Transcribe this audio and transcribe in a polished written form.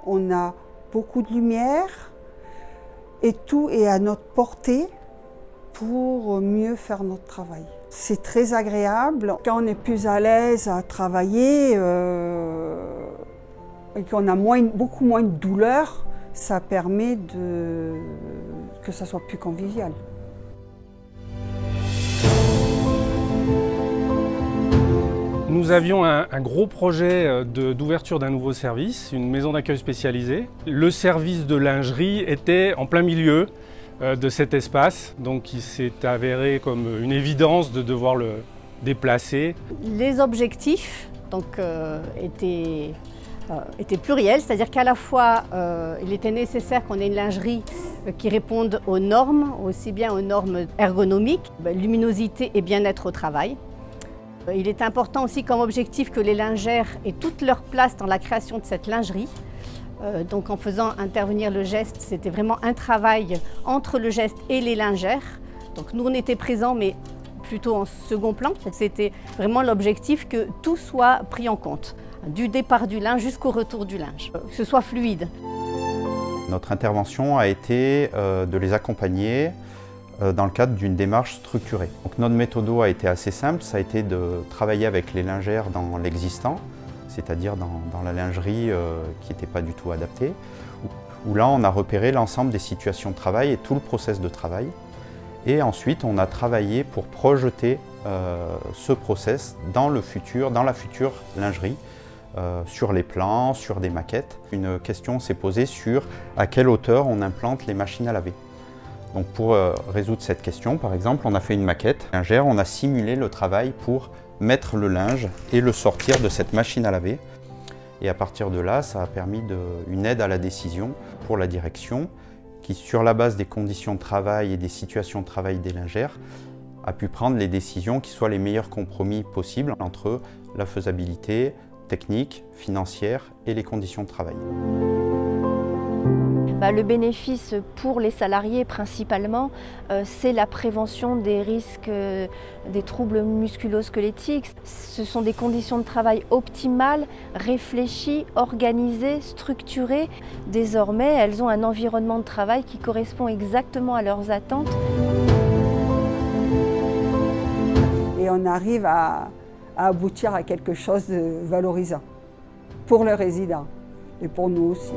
On a beaucoup de lumière et tout est à notre portée pour mieux faire notre travail. C'est très agréable. Quand on est plus à l'aise à travailler et qu'on a beaucoup moins de douleur, ça permet que ça soit plus convivial. Nous avions un gros projet d'ouverture d'un nouveau service, une maison d'accueil spécialisée. Le service de lingerie était en plein milieu de cet espace, donc il s'est avéré comme une évidence de devoir le déplacer. Les objectifs étaient pluriels, c'est-à-dire qu'à la fois il était nécessaire qu'on ait une lingerie qui réponde aux normes, aussi bien aux normes ergonomiques, luminosité et bien-être au travail. Il est important aussi comme objectif que les lingères aient toute leur place dans la création de cette lingerie. Donc en faisant intervenir le geste, c'était vraiment un travail entre le geste et les lingères. Donc nous on était présents mais plutôt en second plan. C'était vraiment l'objectif que tout soit pris en compte, du départ du linge jusqu'au retour du linge, que ce soit fluide. Notre intervention a été de les accompagner dans le cadre d'une démarche structurée. Donc notre méthodo a été assez simple, ça a été de travailler avec les lingères dans l'existant, c'est-à-dire dans la lingerie qui n'était pas du tout adaptée, où là on a repéré l'ensemble des situations de travail et tout le process de travail. Et ensuite on a travaillé pour projeter ce process dans le futur, dans la future lingerie, sur les plans, sur des maquettes. Une question s'est posée sur à quelle hauteur on implante les machines à laver. Donc pour résoudre cette question, par exemple, on a fait une maquette lingère, on a simulé le travail pour mettre le linge et le sortir de cette machine à laver. Et à partir de là, ça a permis une aide à la décision pour la direction qui, sur la base des conditions de travail et des situations de travail des lingères, a pu prendre les décisions qui soient les meilleurs compromis possibles entre la faisabilité technique, financière et les conditions de travail. Le bénéfice pour les salariés principalement, c'est la prévention des risques des troubles musculo-squelettiques. Ce sont des conditions de travail optimales, réfléchies, organisées, structurées. Désormais, elles ont un environnement de travail qui correspond exactement à leurs attentes. Et on arrive à aboutir à quelque chose de valorisant pour le résident et pour nous aussi.